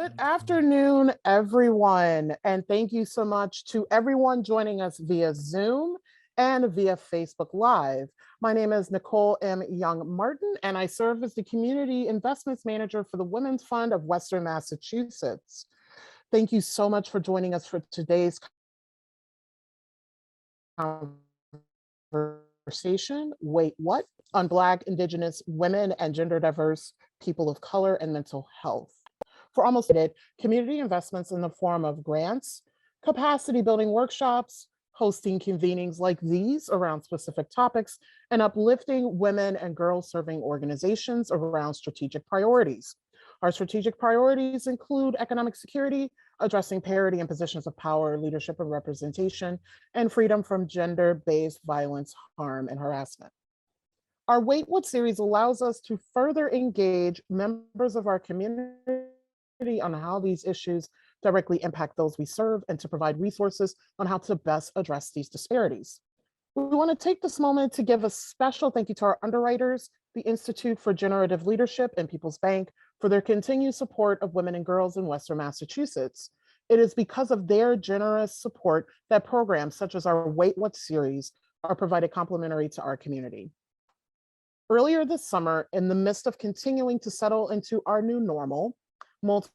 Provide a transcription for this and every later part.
Good afternoon, everyone, and thank you so much to everyone joining us via Zoom and via Facebook Live. My name is Nicole M. Young Martin, and I serve as the Community Investments Manager for the Women's Fund of Western Massachusetts. Thank you so much for joining us for today's conversation, Wait, What? On Black, Indigenous, women, and gender diverse people of color and mental health. For almost a decade, community investments in the form of grants, capacity building workshops, hosting convenings like these around specific topics, and uplifting women and girls serving organizations around strategic priorities. Our strategic priorities include economic security, addressing parity in positions of power, leadership and representation, and freedom from gender-based violence, harm, and harassment. Our Wait What series allows us to further engage members of our community on how these issues directly impact those we serve and to provide resources on how to best address these disparities. We want to take this moment to give a special thank you to our underwriters, the Institute for Generative Leadership and People's Bank, for their continued support of women and girls in Western Massachusetts. It is because of their generous support that programs such as our Wait What series are provided complimentary to our community. Earlier this summer, in the midst of continuing to settle into our new normal, multiple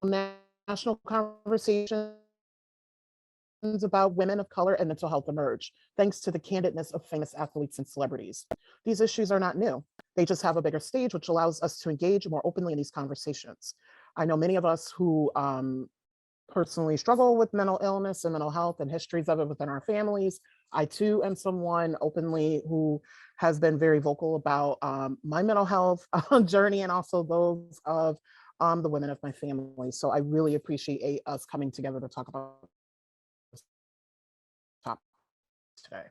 national conversations about women of color and mental health emerged, thanks to the candidness of famous athletes and celebrities. These issues are not new. They just have a bigger stage, which allows us to engage more openly in these conversations. I know many of us who personally struggle with mental illness and mental health and histories of it within our families. I too am someone openly who has been very vocal about my mental health journey and also those of the women of my family. So I really appreciate us coming together to talk about this topic today.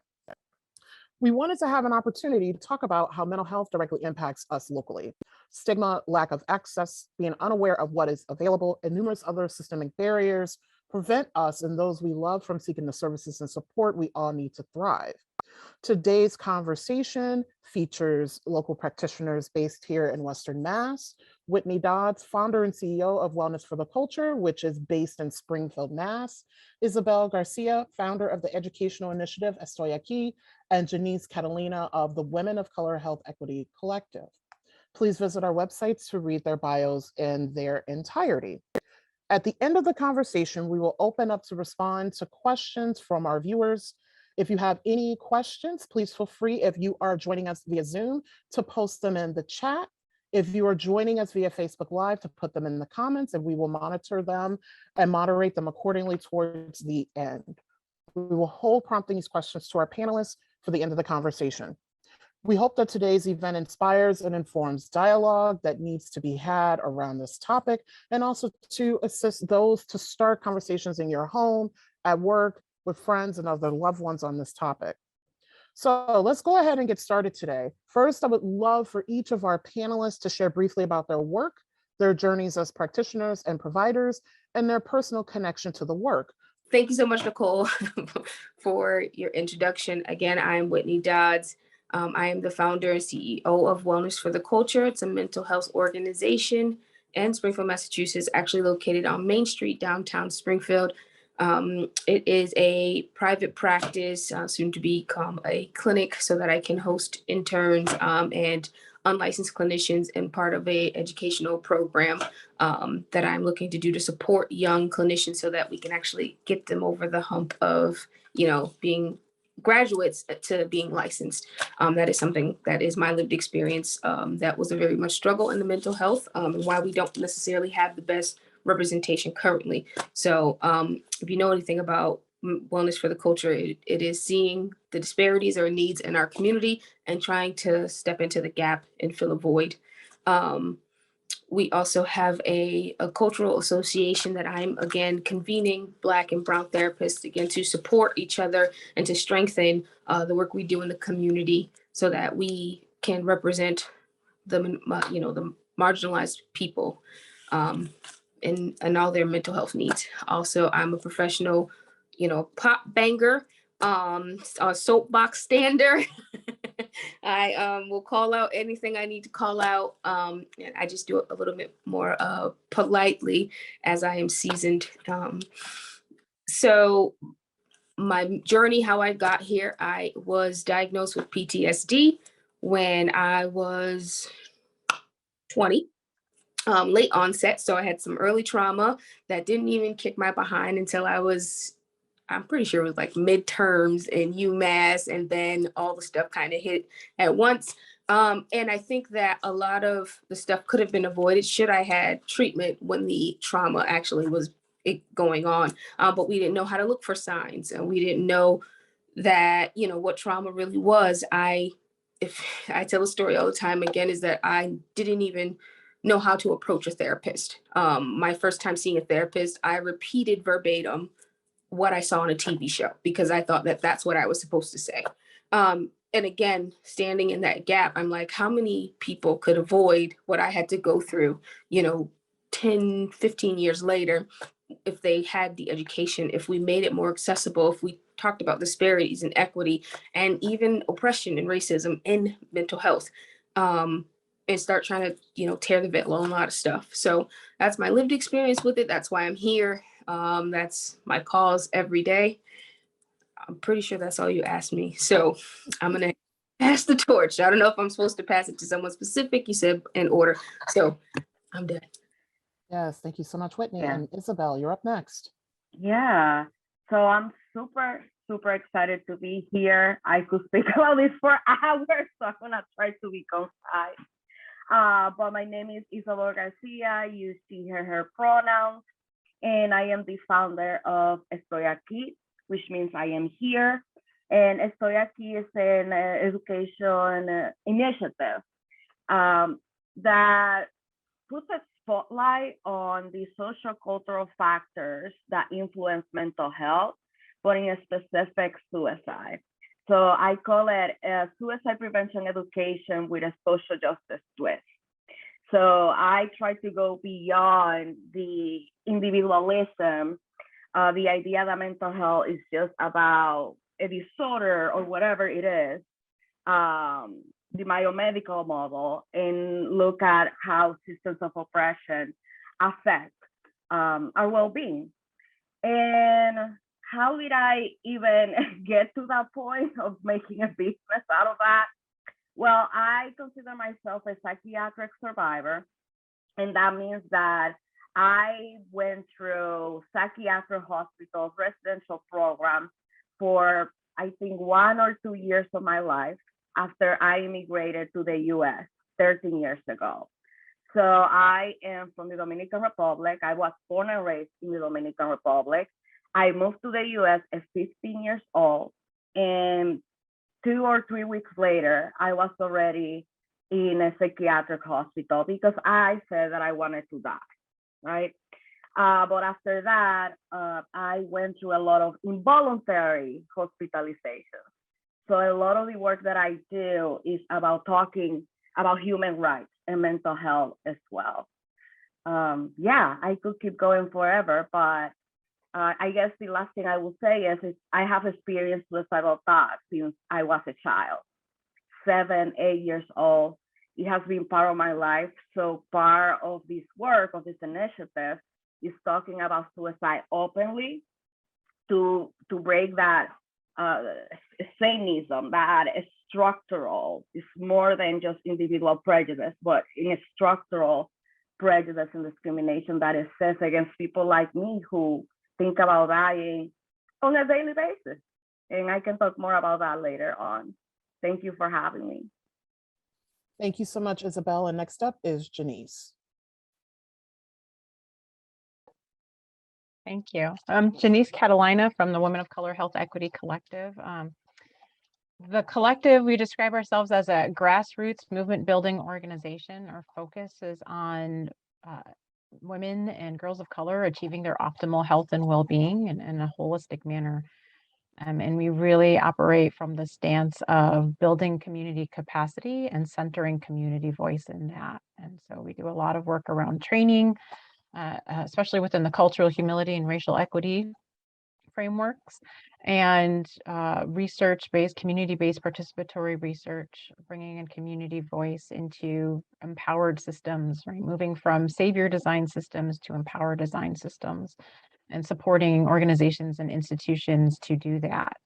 We wanted to have an opportunity to talk about how mental health directly impacts us locally. Stigma, lack of access, being unaware of what is available, and numerous other systemic barriers prevent us and those we love from seeking the services and support we all need to thrive. Today's conversation features local practitioners based here in Western Mass. Whitney Dodds, founder and CEO of Wellness for the Culture, which is based in Springfield, Mass. Isabel Garcia, founder of the educational initiative Estoy Aquí, and Janice Catalina of the Women of Color Health Equity Collective. Please visit our websites to read their bios in their entirety. At the end of the conversation, we will open up to respond to questions from our viewers. If you have any questions, please feel free, if you are joining us via Zoom, to post them in the chat. If you are joining us via Facebook Live, to put them in the comments, and we will monitor them and moderate them accordingly towards the end. We will hold prompting these questions to our panelists for the end of the conversation. We hope that today's event inspires and informs dialogue that needs to be had around this topic, and also to assist those to start conversations in your home, at work, with friends and other loved ones on this topic. So let's go ahead and get started today. First, I would love for each of our panelists to share briefly about their work, their journeys as practitioners and providers, and their personal connection to the work. Thank you so much, Nicole, for your introduction. Again, I'm Whitney Dodds. I am the founder and CEO of Wellness for the Culture. It's a mental health organization in Springfield, Massachusetts, actually located on Main Street, downtown Springfield. It is a private practice, soon to become a clinic, so that I can host interns and unlicensed clinicians and part of a educational program that I'm looking to do to support young clinicians so that we can actually get them over the hump of, being graduates to being licensed. That is something that is my lived experience. That was a very much struggle in the mental health and why we don't necessarily have the best representation currently. So if you know anything about Wellness for the Culture, it is seeing the disparities or needs in our community and trying to step into the gap and fill a void. We also have a cultural association that I'm, again, convening Black and Brown therapists, again, to support each other and to strengthen the work we do in the community so that we can represent the marginalized people and all their mental health needs. Also, I'm a professional, pop banger, a soapbox stander, I will call out anything I need to call out. And I just do it a little bit more politely as I am seasoned. So my journey, how I got here, I was diagnosed with PTSD when I was 20, late onset. So I had some early trauma that didn't even kick my behind until I'm pretty sure it was like midterms in UMass, and then all the stuff kind of hit at once. And I think that a lot of the stuff could have been avoided should I had treatment when the trauma actually was going on. But we didn't know how to look for signs, and we didn't know that, what trauma really was. If I tell a story all the time, again, is that I didn't even know how to approach a therapist. My first time seeing a therapist, I repeated verbatim what I saw on a TV show because I thought that that's what I was supposed to say. And again, standing in that gap, I'm like, how many people could avoid what I had to go through, 10, 15 years later, if they had the education, if we made it more accessible, if we talked about disparities and equity and even oppression and racism in mental health, and start trying to, tear the veil on a lot of stuff. So that's my lived experience with it. That's why I'm here. That's my cause every day. I'm pretty sure that's all you asked me. So I'm going to pass the torch. I don't know if I'm supposed to pass it to someone specific. You said in order. So I'm done. Yes, thank you so much, Whitney. Yeah. And Isabel, you're up next. Yeah. So I'm super, super excited to be here. I could speak about this for hours, so I'm going to try to be concise. But my name is Isabel Garcia. You see her pronouns. And I am the founder of Estoy Aquí, which means I am here. And Estoy Aquí is an education initiative that puts a spotlight on the social cultural factors that influence mental health, but in a specific suicide. So I call it suicide prevention education with a social justice twist. So I try to go beyond the individualism, the idea that mental health is just about a disorder or whatever it is, the biomedical model, and look at how systems of oppression affect our well-being. And how did I even get to that point of making a business out of that? Well, I consider myself a psychiatric survivor, and that means that I went through psychiatric hospitals, residential programs for, I think, 1 or 2 years of my life after I immigrated to the US 13 years ago. So I am from the Dominican Republic. I was born and raised in the Dominican Republic. I moved to the US at 15 years old, and 2 or 3 weeks later, I was already in a psychiatric hospital because I said that I wanted to die, right? But after that, I went through a lot of involuntary hospitalizations. So a lot of the work that I do is about talking about human rights and mental health as well. Yeah, I could keep going forever, but I guess the last thing I will say is I have experienced suicidal thoughts since I was a child, 7, 8 years old. It has been part of my life. So part of this work, of this initiative, is talking about suicide openly to break that Satanism, that is structural. It's more than just individual prejudice, but in a structural prejudice and discrimination that exists against people like me who think about dying on a daily basis. And I can talk more about that later on. Thank you for having me. Thank you so much, Isabel. And next up is Janice. Thank you. I'm Janice Catalina from the Women of Color Health Equity Collective. The collective, we describe ourselves as a grassroots movement building organization. Our focus is on women and girls of color achieving their optimal health and well-being in a holistic manner. And we really operate from the stance of building community capacity and centering community voice in that. And so we do a lot of work around training, especially within the cultural humility and racial equity frameworks, and research-based, community-based participatory research, bringing in community voice into empowered systems, right? Moving from savior design systems to empower design systems, and supporting organizations and institutions to do that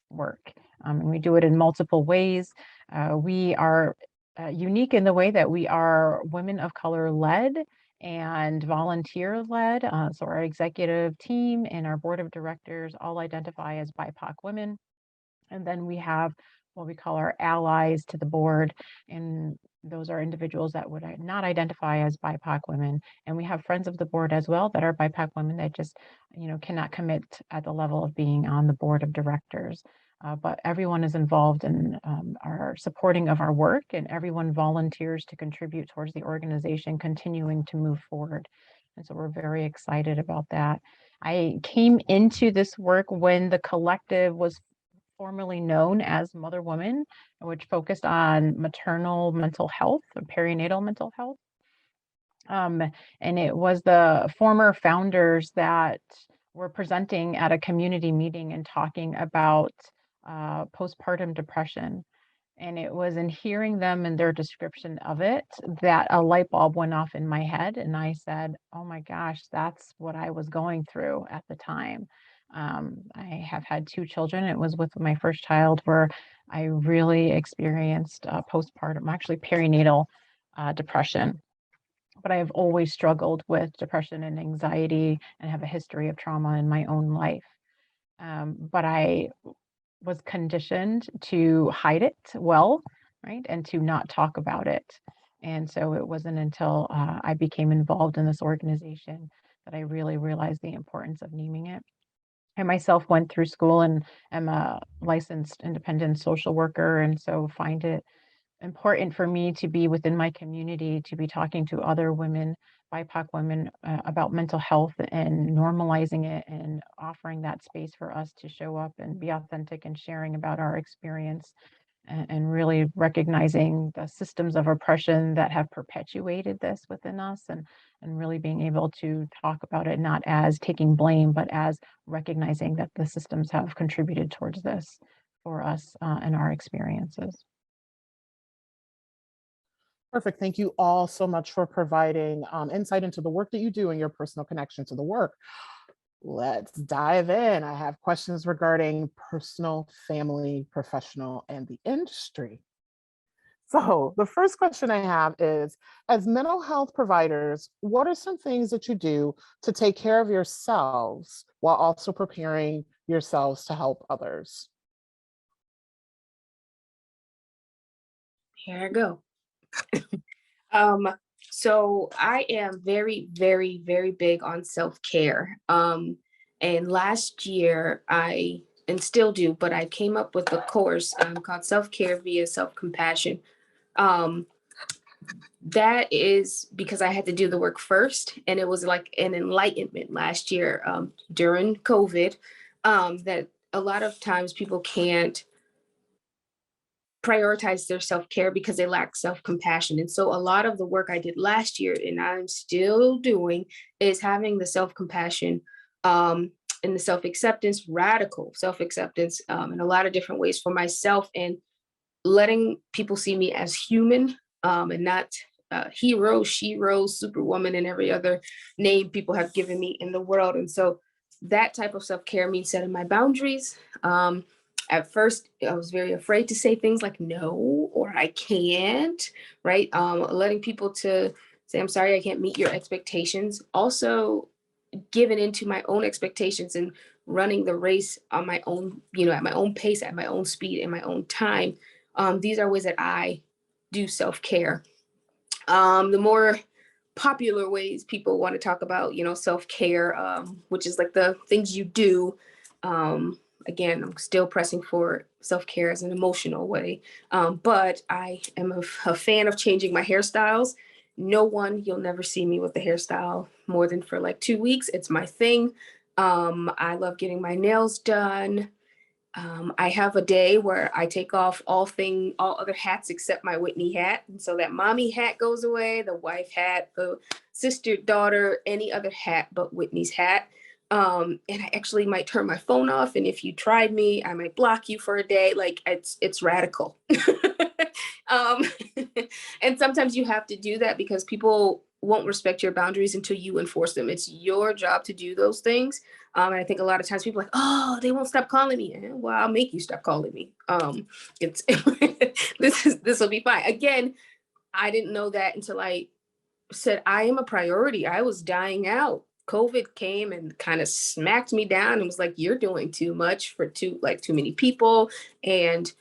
work. And we do it in multiple ways. We are unique in the way that we are women of color led and volunteer led. So our executive team and our board of directors all identify as BIPOC women. And then we have what we call our allies to the board, and those are individuals that would not identify as BIPOC women. And we have friends of the board as well that are BIPOC women that just, cannot commit at the level of being on the board of directors. But everyone is involved in our supporting of our work, and everyone volunteers to contribute towards the organization continuing to move forward. And so we're very excited about that. I came into this work when the collective was formerly known as Mother Woman, which focused on maternal mental health and perinatal mental health. And it was the former founders that were presenting at a community meeting and talking about postpartum depression. And it was in hearing them and their description of it that a light bulb went off in my head. And I said, oh my gosh, that's what I was going through at the time. I have had 2 children. It was with my first child where I really experienced postpartum, actually perinatal depression. But I have always struggled with depression and anxiety and have a history of trauma in my own life. But I was conditioned to hide it well, right? And to not talk about it. And so it wasn't until I became involved in this organization that I really realized the importance of naming it. I myself went through school and am a licensed independent social worker, and so find it important for me to be within my community, to be talking to other women, BIPOC women, about mental health and normalizing it and offering that space for us to show up and be authentic and sharing about our experience, and really recognizing the systems of oppression that have perpetuated this within us, and really being able to talk about it not as taking blame, but as recognizing that the systems have contributed towards this for us and our experiences. Perfect. Thank you all so much for providing insight into the work that you do and your personal connection to the work. Let's dive in. I have questions regarding personal, family, professional, and the industry. So the first question I have is, as mental health providers, what are some things that you do to take care of yourselves while also preparing yourselves to help others? Here I go. So I am very, very, very big on self-care. And last year and still do, but I came up with a course called Self-Care via Self-Compassion. That is because I had to do the work first, and it was like an enlightenment last year during COVID, that a lot of times people can't prioritize their self-care because they lack self-compassion. And so a lot of the work I did last year, and I'm still doing, is having the self-compassion and the self-acceptance, radical self-acceptance in a lot of different ways for myself, and letting people see me as human and not hero, shero, superwoman, and every other name people have given me in the world. And so that type of self-care means setting my boundaries. At first, I was very afraid to say things like no or I can't, right? Letting people to say, I'm sorry, I can't meet your expectations. Also giving into my own expectations and running the race on my own, at my own pace, at my own speed, in my own time. These are ways that I do self-care. The more popular ways people want to talk about, self-care, which is like the things you do. Again, I'm still pressing for self-care as an emotional way, but I am a fan of changing my hairstyles. You'll never see me with the hairstyle more than for like 2 weeks. It's my thing. I love getting my nails done. I have a day where I take off all other hats except my Whitney hat. And so that mommy hat goes away, the wife hat, the sister, daughter, any other hat but Whitney's hat. And I actually might turn my phone off. And if you tried me, I might block you for a day. Like it's radical. um, and sometimes you have to do that because people won't respect your boundaries until you enforce them. It's your job to do those things. And I think a lot of times people are like, oh, they won't stop calling me. Well, I'll make you stop calling me. It's this will be fine. Again, I didn't know that until I said I am a priority. I was dying out. COVID came and kind of smacked me down and was like, you're doing too much for too many people. And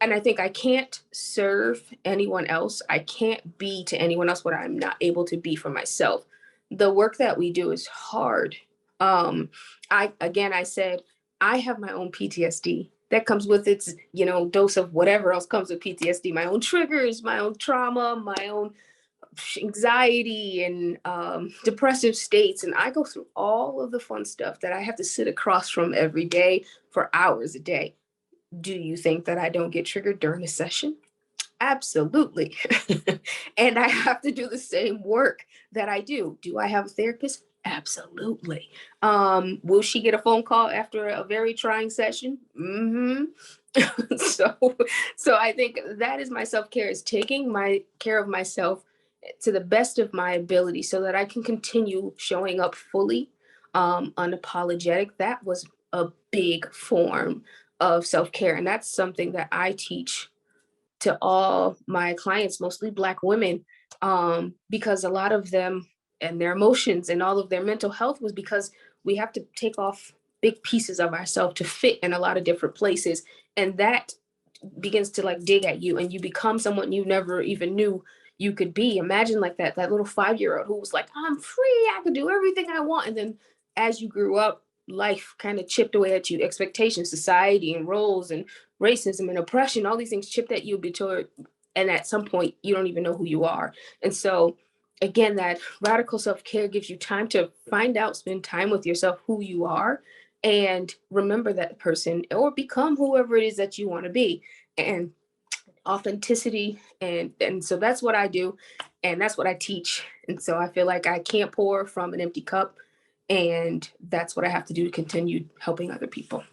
I think I can't serve anyone else. I can't be to anyone else what I'm not able to be for myself. The work that we do is hard. I said, I have my own PTSD that comes with its, dose of whatever else comes with PTSD, my own triggers, my own trauma, my own anxiety and depressive states. And I go through all of the fun stuff that I have to sit across from every day for hours a day. Do you think that I don't get triggered during a session? Absolutely. And I have to do the same work that I do. Do I have a therapist? Absolutely. Will she get a phone call after a very trying session? So I think that is my self-care, is taking my care of myself to the best of my ability so that I can continue showing up fully, unapologetic. That was a big form of self-care. And that's something that I teach to all my clients, mostly Black women, because a lot of them and their emotions and all of their mental health was because we have to take off big pieces of ourselves to fit in a lot of different places. And that begins to like dig at you and you become someone you never even knew you could be. Imagine like that little 5-year-old who was like, I'm free, I could do everything I want. And then as you grew up, life kind of chipped away at you, expectations, society and roles and racism and oppression, all these things chipped at you and at some point you don't even know who you are. And so again, that radical self-care gives you time to find out, spend time with yourself, who you are, and remember that person or become whoever it is that you want to be. And authenticity, and so that's what I do and that's what I teach. And so I feel like I can't pour from an empty cup, and that's what I have to do to continue helping other people.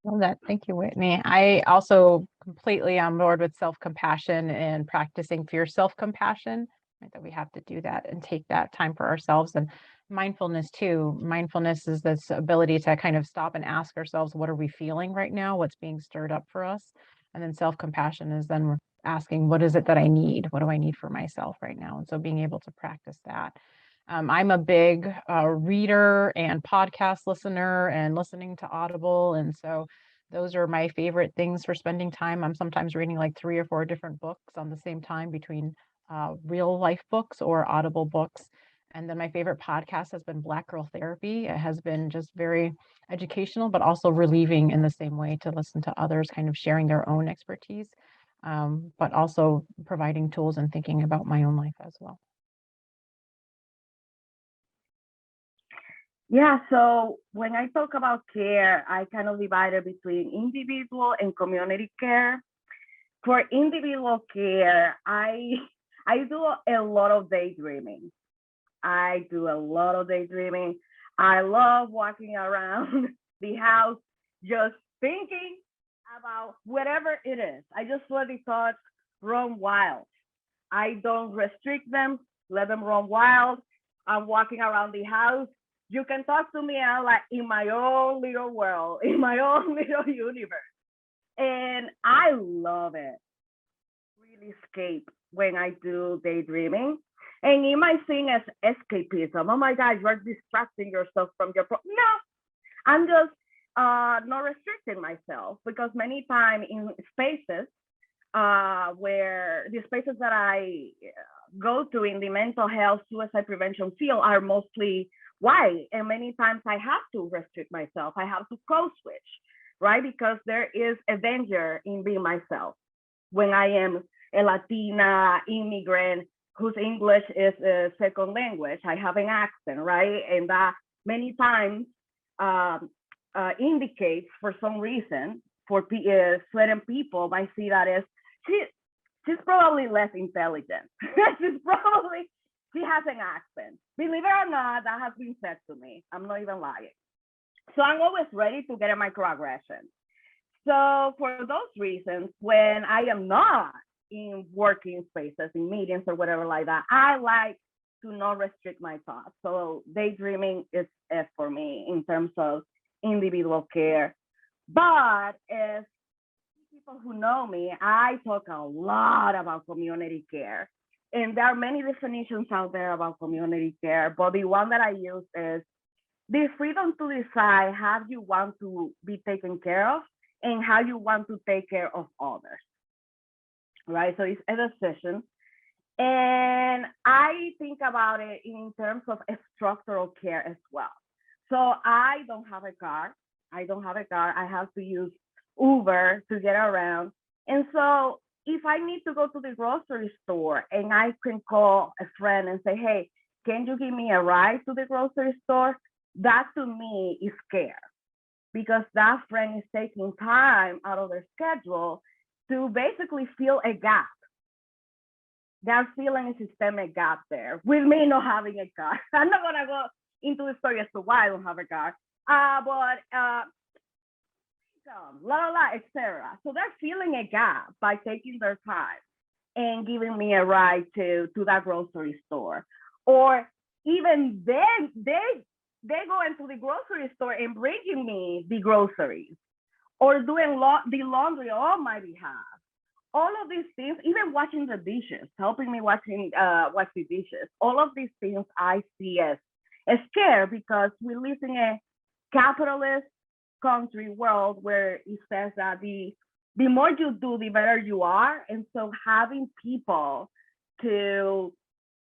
Love that. Thank you, Whitney. I also completely on board with self-compassion and practicing fierce self-compassion, right? That we have to do that and take that time for ourselves, and mindfulness too. Mindfulness is this ability to kind of stop and ask ourselves, what are we feeling right now? What's being stirred up for us? And then self-compassion is then we're asking, what is it that I need? What do I need for myself right now? And so being able to practice that. I'm a big reader and podcast listener and listening to Audible. And so those are my favorite things for spending time. I'm sometimes reading like 3 or 4 different books on the same time between real life books or Audible books. And then my favorite podcast has been Black Girl Therapy. It has been just very educational, but also relieving in the same way to listen to others kind of sharing their own expertise, but also providing tools and thinking about my own life as well. Yeah, so when I talk about care, I kind of divide it between individual and community care. For individual care, I do a lot of daydreaming. I love walking around the house, just thinking about whatever it is. I just let the thoughts run wild. I don't restrict them, let them run wild. I'm walking around the house. You can talk to me and I'm like in my own little world, in my own little universe. And I love it. Really escape when I do daydreaming. And it might seem as escapism. Oh my God, you're distracting yourself from your problem. No, I'm just not restricting myself, because many times in spaces where the spaces that I go to in the mental health suicide prevention field are mostly white, and many times I have to restrict myself. I have to code switch, right? Because there is a danger in being myself when I am a Latina immigrant whose English is a second language. I have an accent, right? And that many times indicates for some reason for certain people might see that as she's probably less intelligent. She has an accent. Believe it or not, that has been said to me. I'm not even lying. So I'm always ready to get a microaggression. So for those reasons, when I am not in working spaces, in meetings or whatever like that, I like to not restrict my thoughts. So daydreaming is F for me in terms of individual care. But if people who know me, I talk a lot about community care. And there are many definitions out there about community care, but the one that I use is the freedom to decide how you want to be taken care of and how you want to take care of others, right? So it's a decision. And I think about it in terms of structural care as well. So I don't have a car. I have to use Uber to get around. And so if I need to go to the grocery store and I can call a friend and say, hey, can you give me a ride to the grocery store? That to me is care, because that friend is taking time out of their schedule to basically fill a gap. They're filling a systemic gap there with me not having a car. I'm not gonna go into the story as to why I don't have a car, etc. So they're filling a gap by taking their time and giving me a ride to that grocery store. Or even then, they go into the grocery store and bringing me the groceries, or doing the laundry on my behalf. All of these things, even washing the dishes, helping me wash the dishes, all of these things I see as care, because we live in a capitalist country world where it says that the more you do, the better you are. And so having people to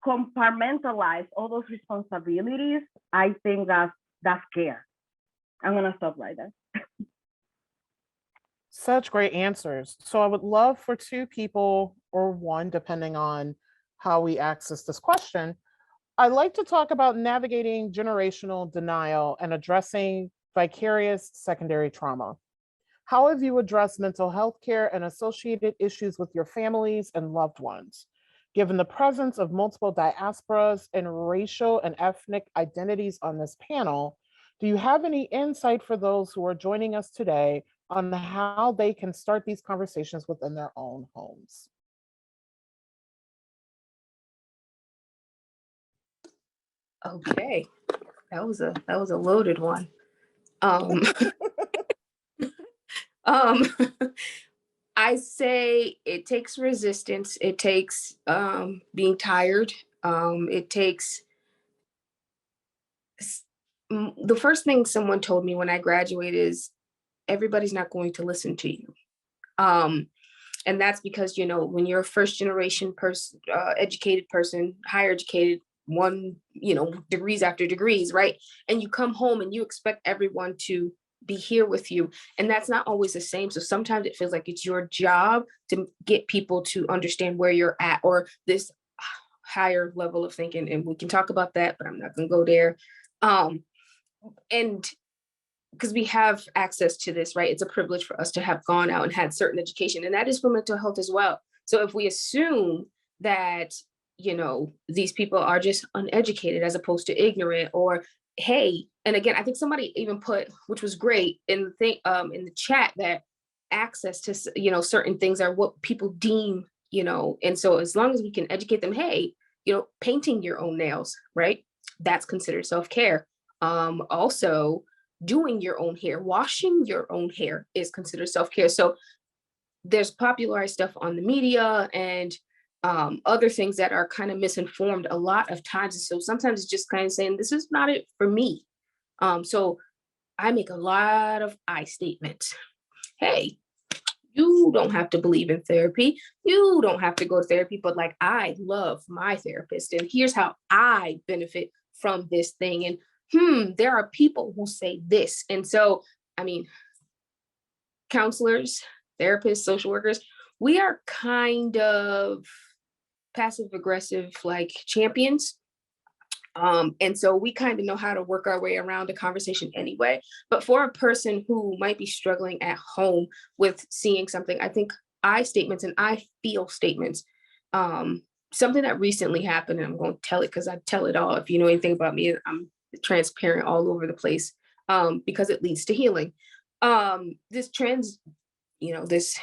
compartmentalize all those responsibilities, I think that's care. I'm gonna stop right there. Such great answers. So I would love for two people, or one, depending on how we access this question. I'd like to talk about navigating generational denial and addressing vicarious secondary trauma. How have you addressed mental health care and associated issues with your families and loved ones? Given the presence of multiple diasporas and racial and ethnic identities on this panel, do you have any insight for those who are joining us today on how they can start these conversations within their own homes? Okay, that was a loaded one. Um, I say it takes resistance. It takes being tired. It takes the first thing someone told me when I graduated is everybody's not going to listen to you. And that's because, when you're a first generation person, educated person, higher educated, degrees after degrees, right? And you come home and you expect everyone to be here with you. And that's not always the same. So sometimes it feels like it's your job to get people to understand where you're at, or this higher level of thinking. And we can talk about that, but I'm not going to go there. And because we have access to this, right? It's a privilege for us to have gone out and had certain education, and that is for mental health as well. So if we assume that, these people are just uneducated as opposed to ignorant, or hey, and again, I think somebody even put, which was great in the chat, that access to, certain things are what people deem, and so as long as we can educate them, hey, painting your own nails, right? That's considered self-care. Also, doing your own hair, washing your own hair is considered self-care. So there's popularized stuff on the media and other things that are kind of misinformed a lot of times. And so sometimes it's just kind of saying, this is not it for me. So I make a lot of I statements. Hey, you don't have to believe in therapy. You don't have to go to therapy, but like, I love my therapist, and here's how I benefit from this thing. And there are people who say this. And so, counselors, therapists, social workers, we are kind of passive aggressive, like champions. And so we kind of know how to work our way around the conversation anyway. But for a person who might be struggling at home with seeing something, I think I statements and I feel statements something that recently happened, and I'm going to tell it because I tell it all. If you know anything about me, I'm transparent all over the place, because it leads to healing. This this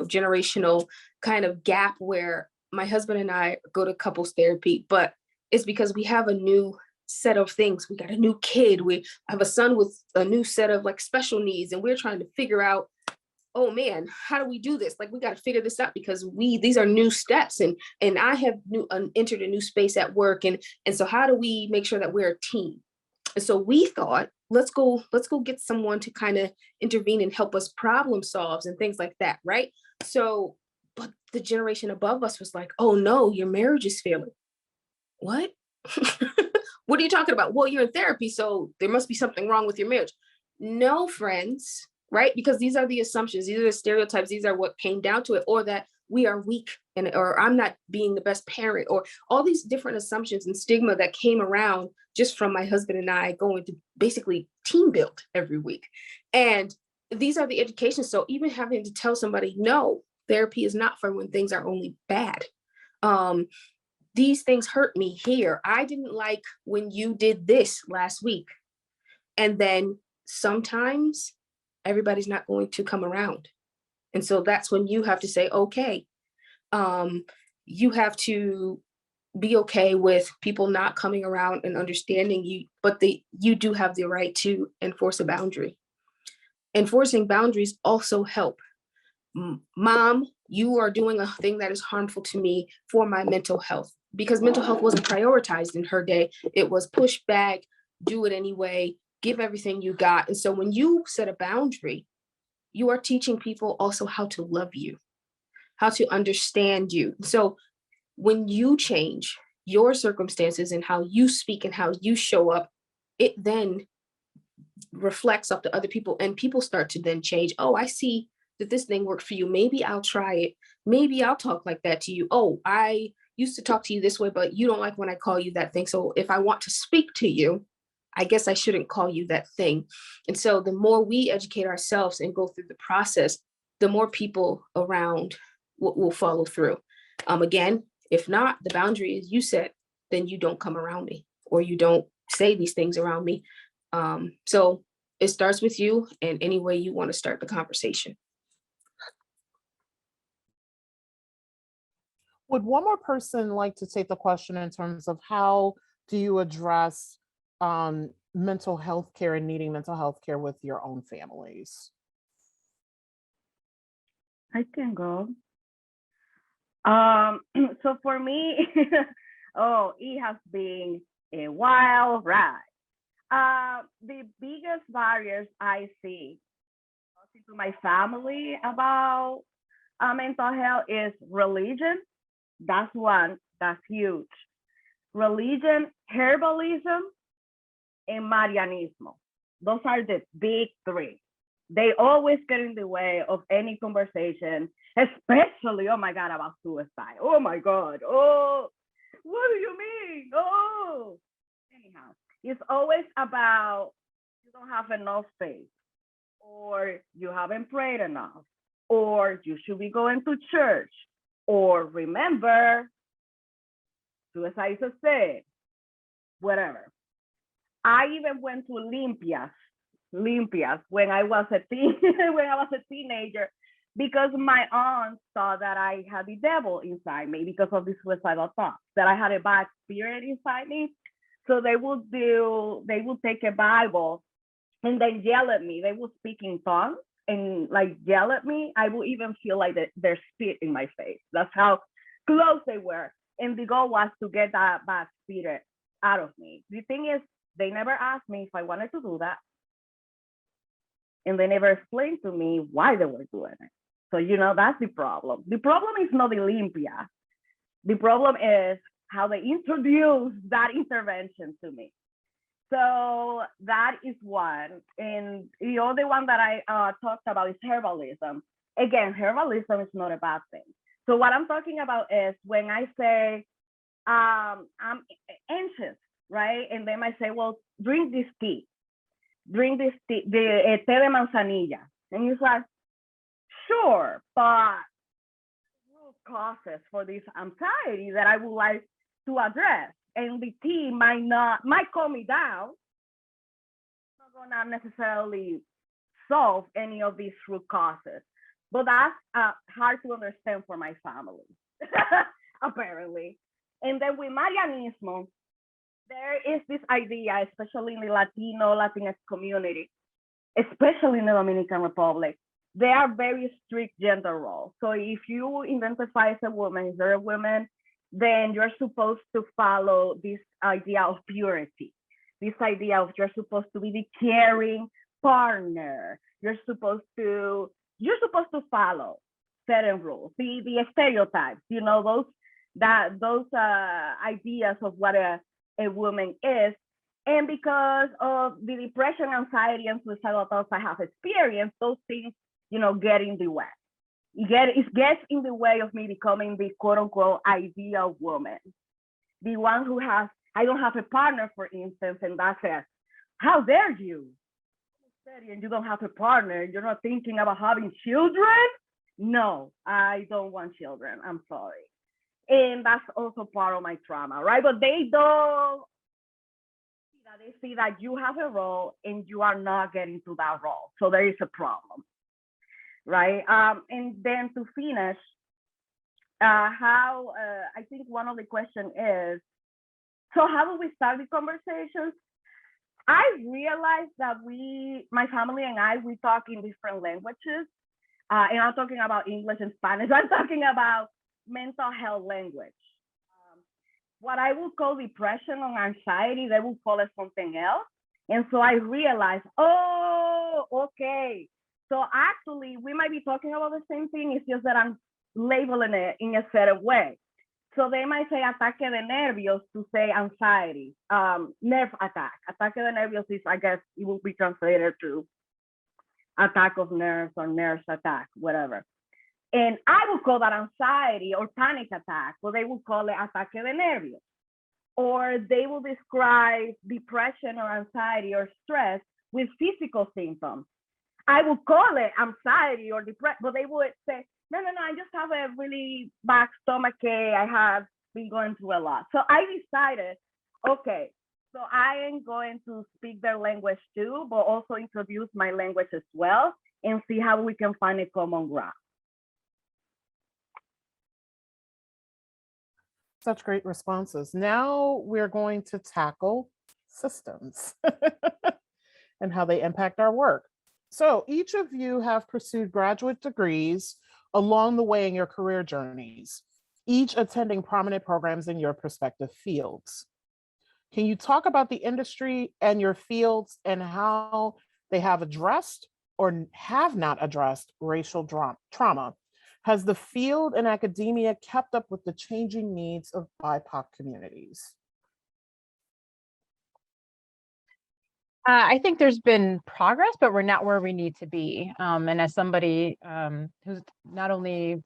generational kind of gap where my husband and I go to couples therapy, but it's because we have a new set of things. We got a new kid. We have a son with a new set of like special needs, and we're trying to figure out, oh man, how do we do this? Like, we got to figure this out because these are new steps, and I have entered a new space at work, and so how do we make sure that we're a team? And so we thought, let's go get someone to kind of intervene and help us problem solve and things like that, right? So, but the generation above us was like, oh no, your marriage is failing. What? What are you talking about? Well, you're in therapy, so there must be something wrong with your marriage. No, friends, right? Because these are the assumptions, these are the stereotypes, these are what came down to it, or that we are weak, or I'm not being the best parent, or all these different assumptions and stigma that came around just from my husband and I going to basically team build every week. And these are the educations. So even having to tell somebody, no, therapy is not for when things are only bad. These things hurt me here. I didn't like when you did this last week. And then sometimes everybody's not going to come around. And so that's when you have to say, okay, you have to be okay with people not coming around and understanding you, but you do have the right to enforce a boundary. Enforcing boundaries also help. Mom, you are doing a thing that is harmful to me for my mental health, because mental health wasn't prioritized in her day. It was push back, do it anyway, give everything you got. And so when you set a boundary, you are teaching people also how to love you, how to understand you. So when you change your circumstances and how you speak and how you show up, it then reflects up to other people, and people start to then change. Oh, I see that this thing worked for you. Maybe I'll try it. Maybe I'll talk like that to you. Oh, I used to talk to you this way, but you don't like when I call you that thing. So if I want to speak to you, I guess I shouldn't call you that thing. And so the more we educate ourselves and go through the process, the more people around will follow through. Again, if not, the boundary is you set, then you don't come around me, or you don't say these things around me. So it starts with you, and any way you want to start the conversation. Would one more person like to take the question in terms of how do you address mental health care and needing mental health care with your own families? I can go. So for me, it has been a wild ride. The biggest barriers I see to my family about mental health is religion. That's one, that's huge. Religion, herbalism, and Marianismo. Those are the big three. They always get in the way of any conversation, especially, oh my God, about suicide. Oh my God. Oh, what do you mean? Oh, anyhow, it's always about you don't have enough faith, or you haven't prayed enough, or you should be going to church, or remember, suicide is a sin, whatever. I even went to Limpias when I was a teenager, because my aunt thought that I had the devil inside me because of the suicidal thoughts, that I had a bad spirit inside me. So they would take a Bible and then yell at me. They would speak in tongues and like yell at me. I would even feel like their spit in my face. That's how close they were. And the goal was to get that bad spirit out of me. The thing is, they never asked me if I wanted to do that. And they never explained to me why they were doing it. So, that's the problem. The problem is not the Olympia. The problem is how they introduced that intervention to me. So that is one. And the other one that I talked about is herbalism. Again, herbalism is not a bad thing. So what I'm talking about is when I say I'm anxious, right? And then I say, well, drink this tea, the té de manzanilla. And he's like, sure, but causes for this anxiety that I would like to address. And the team might calm me down, not gonna necessarily solve any of these root causes. But that's hard to understand for my family, apparently. And then with Marianismo, there is this idea, especially in the Latinx community, especially in the Dominican Republic, they are very strict gender roles. So if you identify as a woman, if you're a woman, then you're supposed to follow this idea of purity, this idea of you're supposed to be the caring partner. You're supposed to follow certain rules, the stereotypes, you know, those ideas of what a woman is. And because of the depression, anxiety, and suicidal thoughts I have experienced, those things, you know, get in the way. It gets in the way of me becoming the quote unquote ideal woman. The one who has, I don't have a partner, for instance, and that says, how dare you? And you don't have a partner, you're not thinking about having children? No, I don't want children, I'm sorry. And that's also part of my trauma, right? But they don't, they see that you have a role and you are not getting to that role. So there is a problem, right? And then to finish, I think one of the questions is, so how do we start the conversations? I realized that my family and I, we talk in different languages. And I'm talking about English and Spanish. I'm talking about mental health language. What I would call depression or anxiety, they will call it something else. And so I realized, oh, okay. So actually, we might be talking about the same thing. It's just that I'm labeling it in a certain way. So they might say ataque de nervios to say anxiety, nerve attack. Ataque de nervios is, I guess, it will be translated to attack of nerves or nerves attack, whatever. And I would call that anxiety or panic attack, or they would call it ataque de nervios. Or they will describe depression or anxiety or stress with physical symptoms. I would call it anxiety or depression, but they would say, no, I just have a really bad stomach ache. I have been going through a lot. So I decided, okay, so I am going to speak their language too, but also introduce my language as well and see how we can find a common ground. Such great responses. Now we're going to tackle systems and how they impact our work. So each of you have pursued graduate degrees along the way in your career journeys, each attending prominent programs in your respective fields. Can you talk about the industry and your fields and how they have addressed or have not addressed racial trauma? Has the field and academia kept up with the changing needs of BIPOC communities? I think there's been progress, but we're not where we need to be. And as somebody who's not only,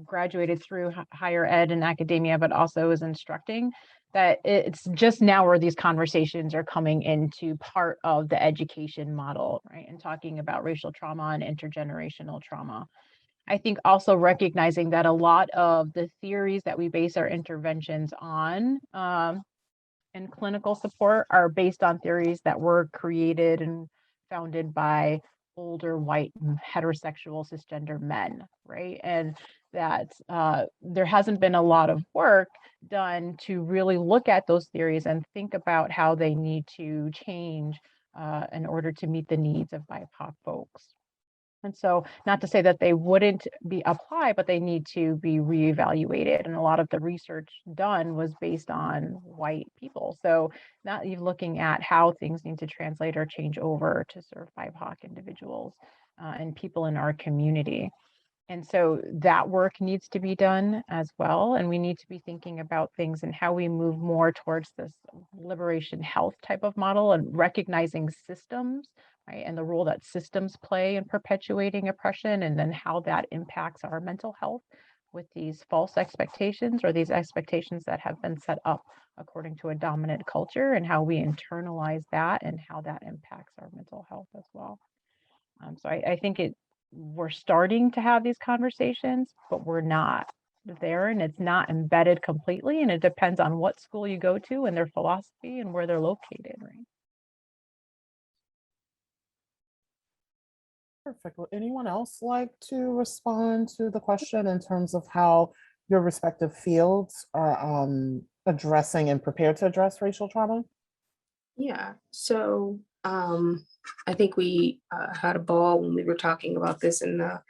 graduated through higher ed and academia, but also is instructing, that it's just now where these conversations are coming into part of the education model, right? And talking about racial trauma and intergenerational trauma. I think also recognizing that a lot of the theories that we base our interventions on and clinical support are based on theories that were created and founded by older white heterosexual cisgender men, right? And that there hasn't been a lot of work done to really look at those theories and think about how they need to change in order to meet the needs of BIPOC folks. And so not to say that they wouldn't be applied, but they need to be reevaluated. And a lot of the research done was based on white people. So not even looking at how things need to translate or change over to serve BIPOC individuals and people in our community. And so that work needs to be done as well. And we need to be thinking about things and how we move more towards this liberation health type of model and recognizing systems, right? And the role that systems play in perpetuating oppression, and then how that impacts our mental health with these false expectations or these expectations that have been set up according to a dominant culture, and how we internalize that and how that impacts our mental health as well. So I think we're starting to have these conversations, but we're not there, and it's not embedded completely, and it depends on what school you go to and their philosophy and where they're located, right? Perfect. Would anyone else like to respond to the question in terms of how your respective fields are addressing and prepared to address racial trauma? Yeah, so I think we had a ball when we were talking about this in the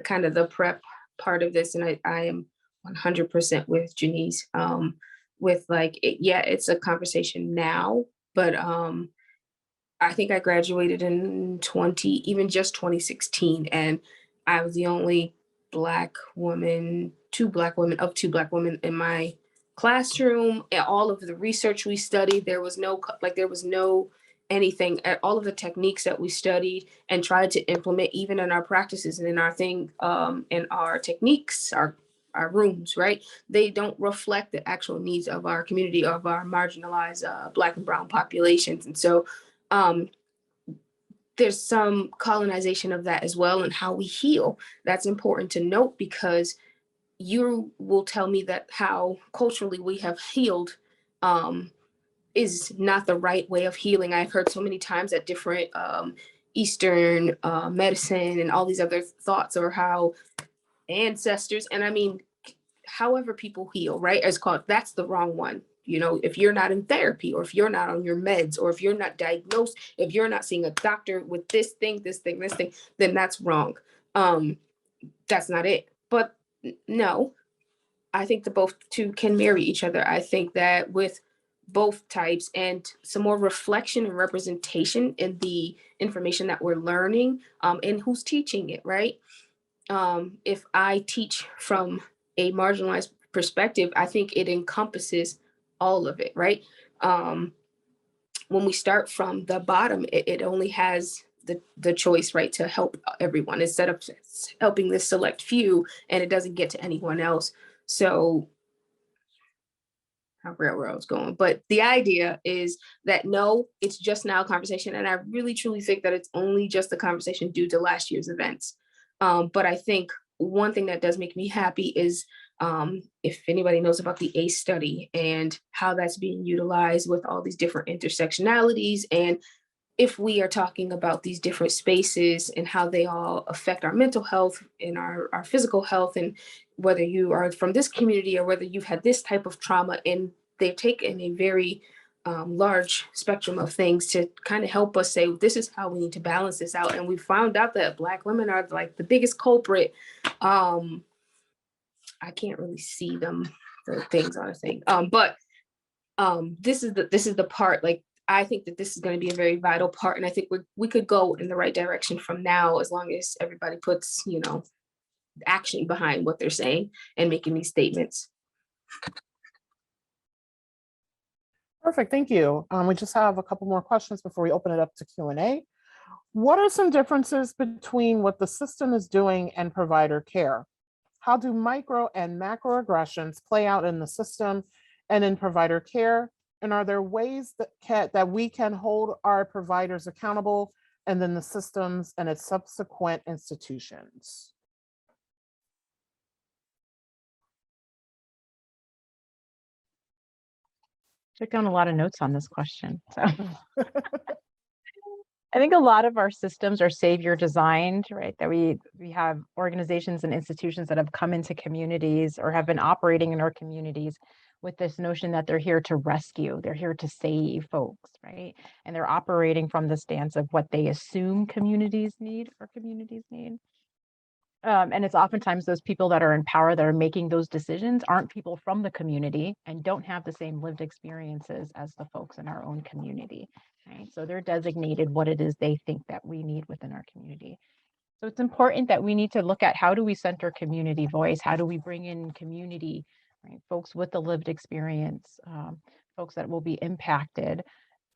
kind of the prep part of this, and I am 100% with Janice. With like, yeah, it's a conversation now, but I think I graduated in even just 2016, and I was the only Black woman, two Black women in my classroom. And all of the research we studied, there was no anything. All of the techniques that we studied and tried to implement, even in our practices and in our in our techniques, our rooms, right? They don't reflect the actual needs of our community, of our marginalized Black and Brown populations, and so there's some colonization of that as well, and how we heal. That's important to note, because you will tell me that how culturally we have healed is not the right way of healing. I've heard so many times that different Eastern medicine and all these other thoughts, or how ancestors, and I mean, however people heal, right? It's called, that's the wrong one. You know, if you're not in therapy, or if you're not on your meds, or if you're not diagnosed, if you're not seeing a doctor with this thing, then that's wrong. That's not it. But no, I think the both two can marry each other. I think that with both types and some more reflection and representation in the information that we're learning, and who's teaching it, right? If I teach from a marginalized perspective, I think it encompasses all of it, right? When we start from the bottom, it only has the choice, right, to help everyone, instead of helping this select few, and it doesn't get to anyone else. So I forgot where I was going, but the idea is that no, it's just now a conversation, and I really truly think that it's only just a conversation due to last year's events. But I think one thing that does make me happy is, if anybody knows about the ACE study and how that's being utilized with all these different intersectionalities, and if we are talking about these different spaces and how they all affect our mental health and our physical health, and whether you are from this community or whether you've had this type of trauma, and they've taken a very large spectrum of things to kind of help us say, this is how we need to balance this out. And we found out that Black women are like the biggest culprit. I can't really see them, the things on a thing, but this is the part, like, I think that this is going to be a very vital part, and I think we could go in the right direction from now, as long as everybody puts, action behind what they're saying and making these statements. Perfect, thank you. We just have a couple more questions before we open it up to Q&A. What are some differences between what the system is doing and provider care? How do micro and macroaggressions play out in the system and in provider care? And are there ways that we can hold our providers accountable, and then the systems and its subsequent institutions? Took down a lot of notes on this question. So I think a lot of our systems are savior designed, right? That we have organizations and institutions that have come into communities or have been operating in our communities with this notion that they're here to rescue, they're here to save folks, right? And they're operating from the stance of what they assume communities need. And it's oftentimes those people that are in power that are making those decisions aren't people from the community and don't have the same lived experiences as the folks in our own community, right? So they're designated what it is they think that we need within our community. So it's important that we need to look at, how do we center community voice? How do we bring in community, right? Folks with the lived experience, folks that will be impacted,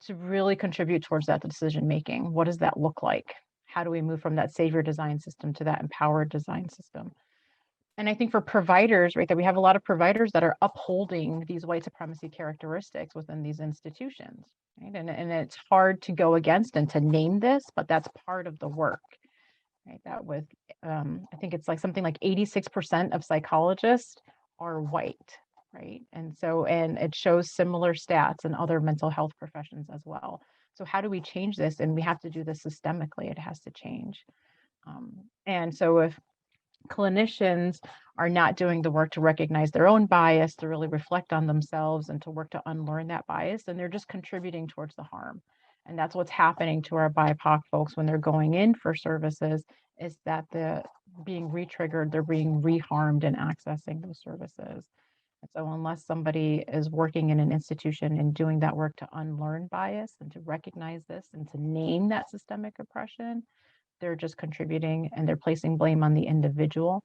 to really contribute towards that decision making. What does that look like? How do we move from that savior design system to that empowered design system? And I think for providers, right, that we have a lot of providers that are upholding these white supremacy characteristics within these institutions, right? And it's hard to go against and to name this, but that's part of the work, right? That with, I think it's like something like 86% of psychologists are white, right? And so, and it shows similar stats in other mental health professions as well. So how do we change this? And we have to do this systemically. It has to change. And so if clinicians are not doing the work to recognize their own bias, to really reflect on themselves and to work to unlearn that bias, then they're just contributing towards the harm. And that's what's happening to our BIPOC folks when they're going in for services, is that the being re-triggered, they're being reharmed in accessing those services. And so unless somebody is working in an institution and doing that work to unlearn bias and to recognize this and to name that systemic oppression, they're just contributing and they're placing blame on the individual.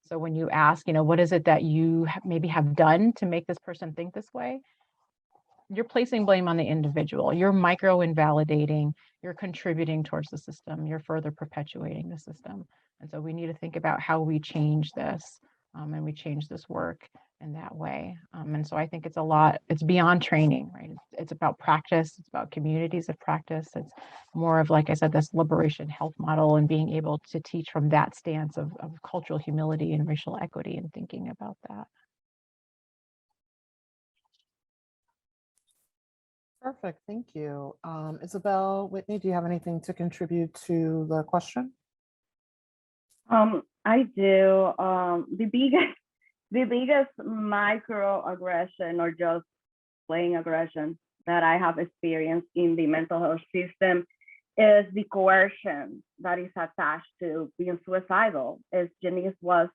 So when you ask, what is it that you maybe have done to make this person think this way? You're placing blame on the individual. You're micro invalidating, you're contributing towards the system, you're further perpetuating the system. And so we need to think about how we change this and we change this work in that way. And so I think it's beyond training, right? It's about practice, it's about communities of practice. It's more of, like I said, this liberation health model and being able to teach from that stance of cultural humility and racial equity and thinking about that. Perfect, thank you. Isabel, Whitney, do you have anything to contribute to the question? I do. The biggest microaggression or just plain aggression that I have experienced in the mental health system is the coercion that is attached to being suicidal. As Janice was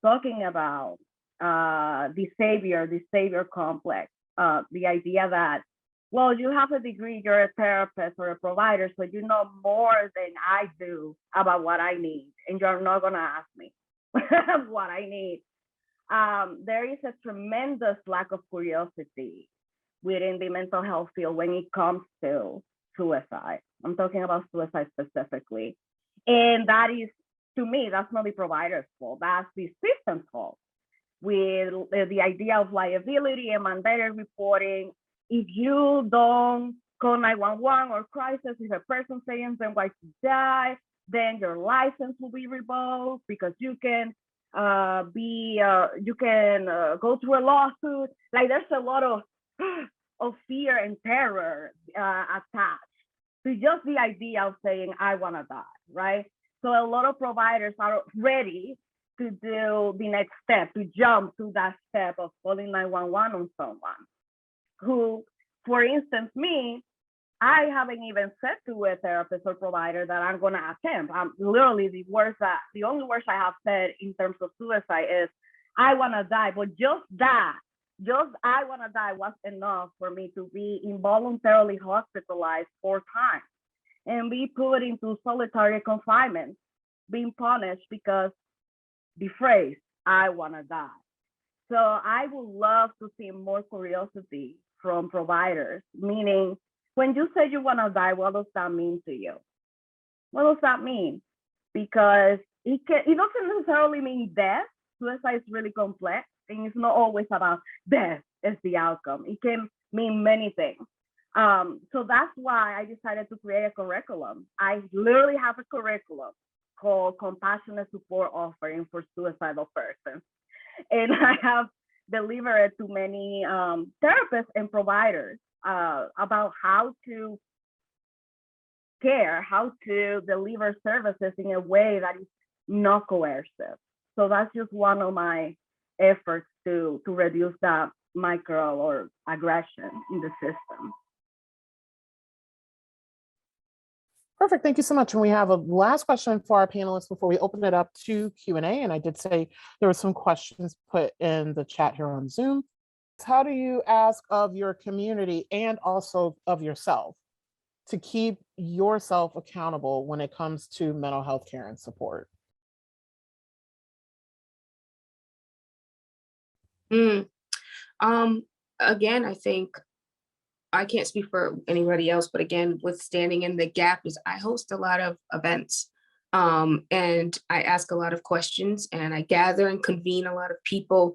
talking about, the savior complex, the idea that, well, you have a degree, you're a therapist or a provider, so you know more than I do about what I need, and you're not gonna ask me what I need. There is a tremendous lack of curiosity within the mental health field when it comes to suicide. I'm talking about suicide specifically. And that is, to me, that's not the provider's fault, that's the system's fault. With the idea of liability and mandated reporting, if you don't call 911 or crisis, if a person saying they're going to die, then your license will be revoked because you can go through a lawsuit. Like, there's a lot of fear and terror attached to just the idea of saying, I want to die, right? So a lot of providers are ready to do the next step, to jump to that step of calling 911 on someone who, for instance, me, I haven't even said to a therapist or provider that I'm going to attempt. Literally the only words I have said in terms of suicide is, I want to die. But just I want to die was enough for me to be involuntarily hospitalized 4 times and be put into solitary confinement, being punished because the phrase, I want to die. So I would love to see more curiosity from providers, meaning, when you say you want to die, what does that mean to you? What does that mean? Because it doesn't necessarily mean death. Suicide is really complex, and it's not always about death as the outcome. It can mean many things. So that's why I decided to create a curriculum. I literally have a curriculum called Compassionate Support Offering for Suicidal Persons. And I have delivered it to many therapists and providers about how to care, how to deliver services in a way that is not coercive. So that's just one of my efforts to reduce that micro or aggression in the system. Perfect, thank you so much. And we have a last question for our panelists before we open it up to Q&A. And I did say there were some questions put in the chat here on Zoom. How do you ask of your community and also of yourself to keep yourself accountable when it comes to mental health care and support? Again, I think I can't speak for anybody else, but again, with standing in the gap, is I host a lot of events and I ask a lot of questions and I gather and convene a lot of people.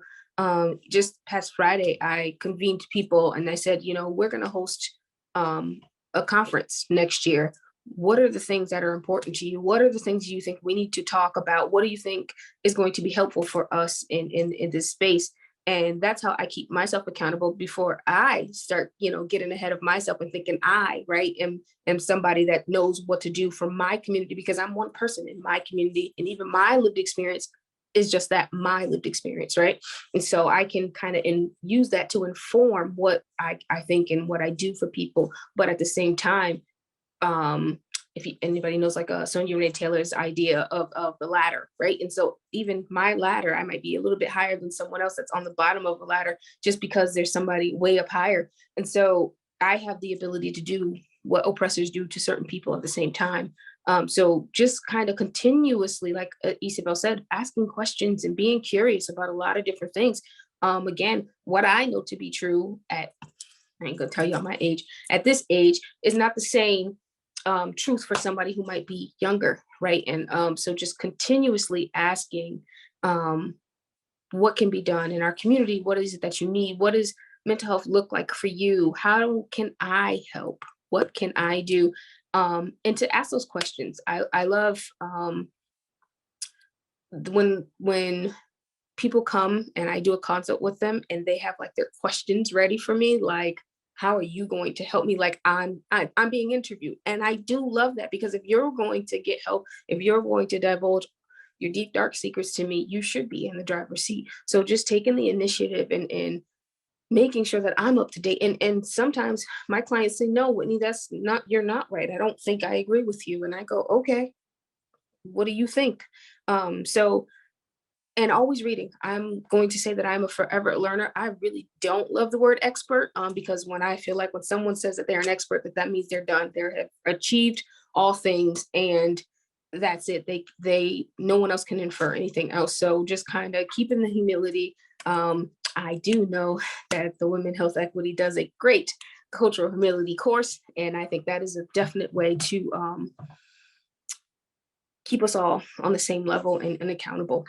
Just past Friday, I convened people and I said, we're going to host a conference next year. What are the things that are important to you? What are the things you think we need to talk about? What do you think is going to be helpful for us in this space? And that's how I keep myself accountable before I start, getting ahead of myself and thinking I, right, am somebody that knows what to do for my community, because I'm one person in my community, and even my lived experience is just that, my lived experience, right? And so I can kind of use that to inform what I think and what I do for people. But at the same time, if anybody knows like Sonia Renee Taylor's idea of the ladder, right? And so even my ladder, I might be a little bit higher than someone else that's on the bottom of the ladder, just because there's somebody way up higher. And so I have the ability to do what oppressors do to certain people at the same time. So just kind of continuously, like Isabel said, asking questions and being curious about a lot of different things. Again, what I know to be true I ain't gonna tell y'all my age, at this age is not the same truth for somebody who might be younger, right? And so just continuously asking what can be done in our community. What is it that you need? What does mental health look like for you? How can I help? What can I do? And to ask those questions. I love when people come and I do a consult with them and they have like their questions ready for me, like, how are you going to help me? Like I'm being interviewed. And I do love that, because if you're going to get help, if you're going to divulge your deep, dark secrets to me, you should be in the driver's seat. So just taking the initiative and making sure that I'm up to date. And sometimes my clients say, no, Whitney, you're not right. I don't think I agree with you. And I go, okay, what do you think? And always reading. I'm going to say that I'm a forever learner. I really don't love the word expert, because when I feel like when someone says that they're an expert, that means they're done. They have achieved all things, and that's it. No one else can infer anything else. So just kind of keeping the humility. I do know that the Women Health Equity does a great cultural humility course, and I think that is a definite way to keep us all on the same level and accountable.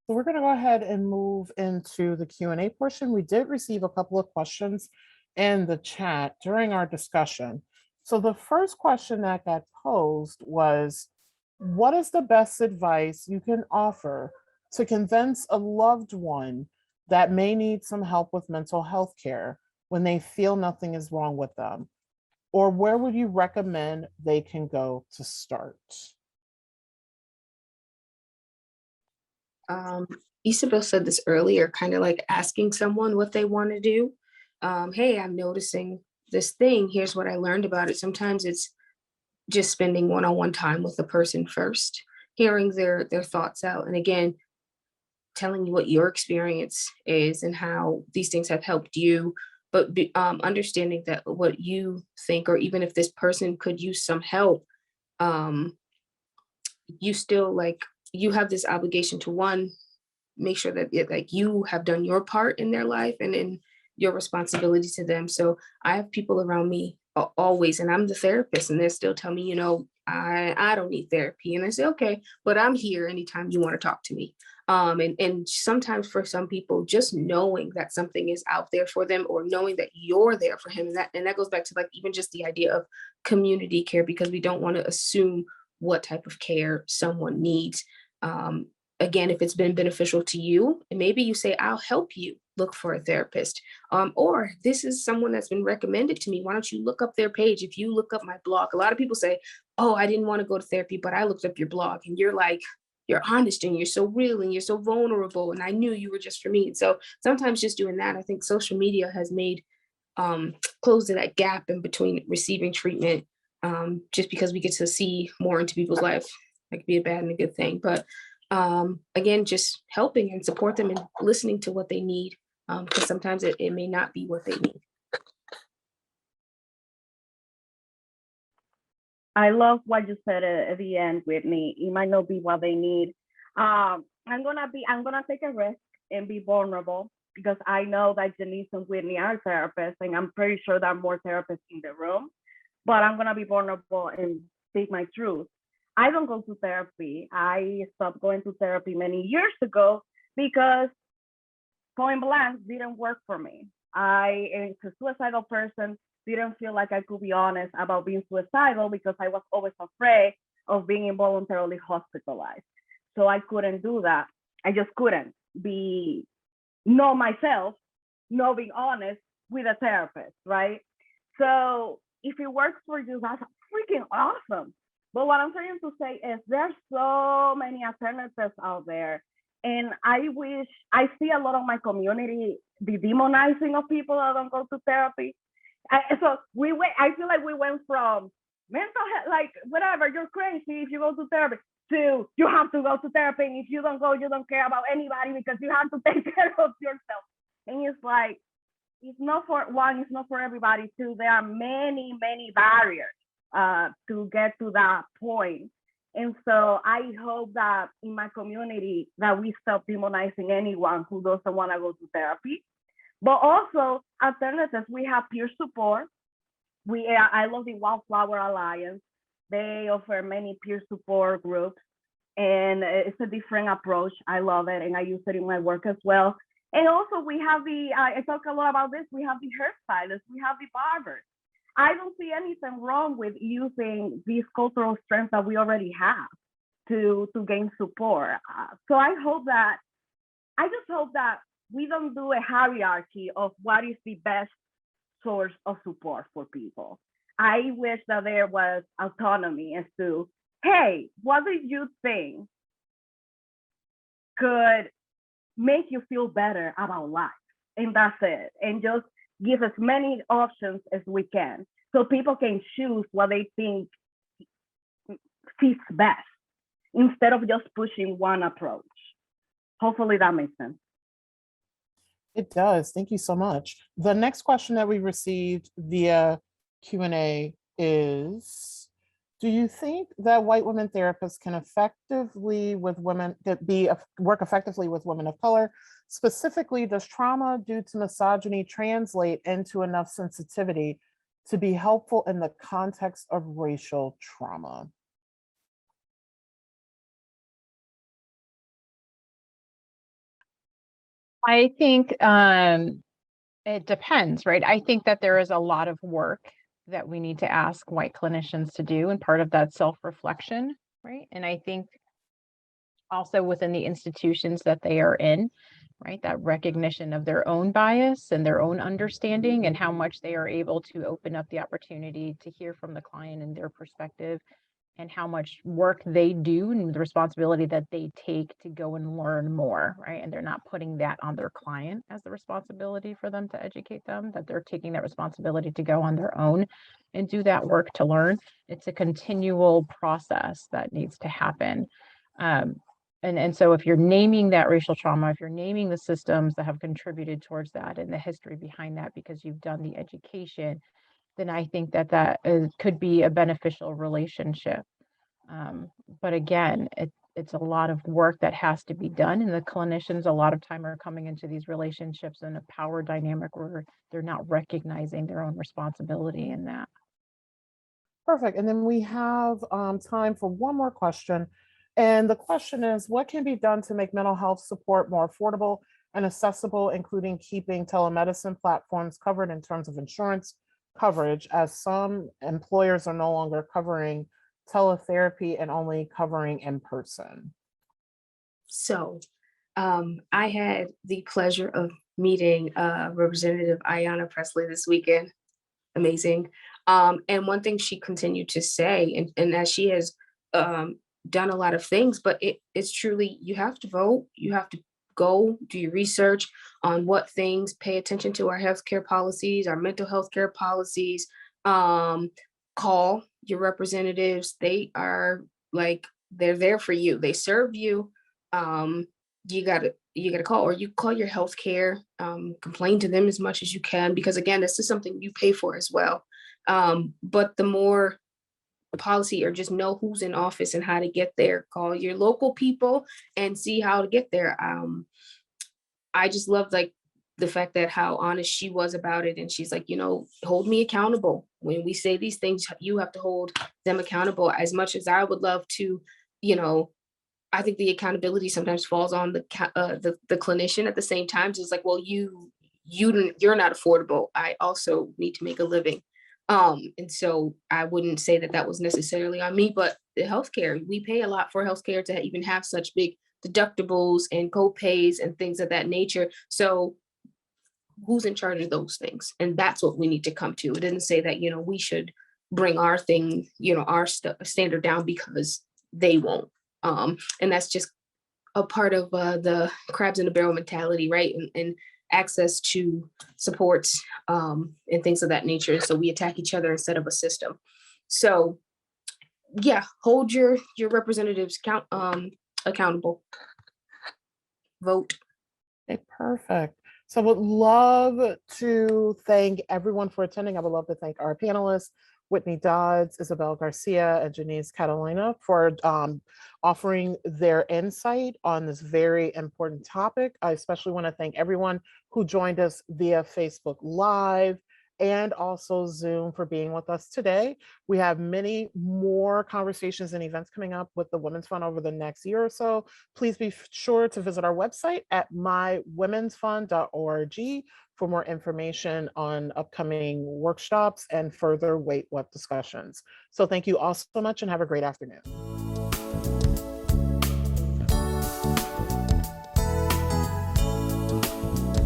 So we're going to go ahead and move into the Q&A portion. We did receive a couple of questions in the chat during our discussion. So the first question that got posed was, what is the best advice you can offer to convince a loved one that may need some help with mental health care when they feel nothing is wrong with them? Or where would you recommend they can go to start? Isabel said this earlier, kind of like asking someone what they want to do. Hey, I'm noticing this thing. Here's what I learned about it. Sometimes it's just spending one-on-one time with the person first, hearing their thoughts out. And again, telling you what your experience is and how these things have helped you, but understanding that what you think, or even if this person could use some help, you still you have this obligation to, one, make sure that you have done your part in their life and in your responsibility to them. So I have people around me always, and I'm the therapist, and they still tell me, I don't need therapy. And I say, okay, but I'm here anytime you want to talk to me. And sometimes for some people, just knowing that something is out there for them, or knowing that you're there for him. And that goes back to even just the idea of community care, because we don't want to assume what type of care someone needs. Again, if it's been beneficial to you, and maybe you say, I'll help you look for a therapist. Or this is someone that's been recommended to me. Why don't you look up their page? If you look up my blog, a lot of people say, oh, I didn't want to go to therapy, but I looked up your blog, and you're honest, and you're so real, and you're so vulnerable. And I knew you were just for me. And so sometimes just doing that, I think social media has made closed that gap in between receiving treatment, just because we get to see more into people's life. That could be a bad and a good thing. But again, just helping and support them and listening to what they need, because sometimes it may not be what they need. I love what you said at the end, Whitney. It might not be what they need. I'm gonna take a risk and be vulnerable, because I know that Janice and Whitney are therapists, and I'm pretty sure there are more therapists in the room. But I'm gonna be vulnerable and speak my truth. I don't go to therapy. I stopped going to therapy many years ago because point blank didn't work for me. I am a suicidal person, didn't feel like I could be honest about being suicidal because I was always afraid of being involuntarily hospitalized. So I couldn't do that. I just couldn't. know myself, know being honest with a therapist, right? So if it works for you, that's freaking awesome. But what I'm trying to say is there's so many alternatives out there. And I see a lot of my community, the demonizing of people that don't go to therapy. I feel like we went from mental health, like whatever, you're crazy if you go to therapy, to you have to go to therapy. And if you don't go, you don't care about anybody because you have to take care of yourself. And it's like, it's not for one, it's not for everybody. Two, there are many, many barriers to get to that point. And so I hope that in my community that we stop demonizing anyone who doesn't want to go to therapy. But also alternatives, we have peer support. I love the Wildflower Alliance. They offer many peer support groups, and it's a different approach. I love it, and I use it in my work as well. And also we have I talk a lot about this, we have the hairstylists, we have the barbers. I don't see anything wrong with using these cultural strengths that we already have to gain support. So I just hope that we don't do a hierarchy of what is the best source of support for people. I wish that there was autonomy as to, hey, what do you think could make you feel better about life? And that's it. And just give as many options as we can so people can choose what they think fits best instead of just pushing one approach. Hopefully that makes sense. It does. Thank you so much. The next question that we received via Q&A is, do you think that white women therapists can work effectively with women of color? Specifically, does trauma due to misogyny translate into enough sensitivity to be helpful in the context of racial trauma? I think it depends, right? I think that there is a lot of work that we need to ask white clinicians to do, and part of that self-reflection, right? And I think also within the institutions that they are in, right, that recognition of their own bias and their own understanding and how much they are able to open up the opportunity to hear from the client and their perspective, and how much work they do and the responsibility that they take to go and learn more, right? And they're not putting that on their client as the responsibility for them to educate them, that they're taking that responsibility to go on their own and do that work to learn. It's a continual process that needs to happen. And so if you're naming that racial trauma, if you're naming the systems that have contributed towards that and the history behind that because you've done the education, then I think that could be a beneficial relationship. But again, it's a lot of work that has to be done, and the clinicians a lot of time are coming into these relationships in a power dynamic where they're not recognizing their own responsibility in that. Perfect. And then we have time for one more question. And the question is, what can be done to make mental health support more affordable and accessible, including keeping telemedicine platforms covered in terms of insurance coverage, as some employers are no longer covering teletherapy and only covering in person? So I had the pleasure of meeting Representative Ayanna Pressley this weekend. Amazing. And one thing she continued to say, and as she has done a lot of things, but it's truly, you have to vote, you have to go do your research on what things, pay attention to our healthcare policies, our mental health care policies, call your representatives. They are like, they're there for you. They serve you. You gotta call, or you call your healthcare, complain to them as much as you can, because again, this is something you pay for as well. But the more policy, or just know who's in office and how to get there, call your local people and see how to get there. I just loved like the fact that how honest she was about it. And she's like, hold me accountable. When we say these things, you have to hold them accountable. As much as I would love to, I think the accountability sometimes falls on the clinician at the same time. It's like, well, you're not affordable. I also need to make a living. And so I wouldn't say that was necessarily on me, but the healthcare, we pay a lot for healthcare to even have such big deductibles and co-pays and things of that nature. So who's in charge of those things? And that's what we need to come to. It didn't say that, we should bring our thing, our standard down because they won't. And that's just a part of the crabs in the barrel mentality, right? And access to supports and things of that nature. So we attack each other instead of a system. So yeah, hold your representatives accountable. Vote. Okay, perfect. So I would love to thank everyone for attending. I would love to thank our panelists, Whitney Dodds, Isabel Garcia, and Janice Catalina for offering their insight on this very important topic. I especially want to thank everyone who joined us via Facebook Live and also Zoom for being with us today. We have many more conversations and events coming up with the Women's Fund over the next year or so. Please be sure to visit our website at mywomensfund.org for more information on upcoming workshops and further Wait What discussions. So thank you all so much and have a great afternoon.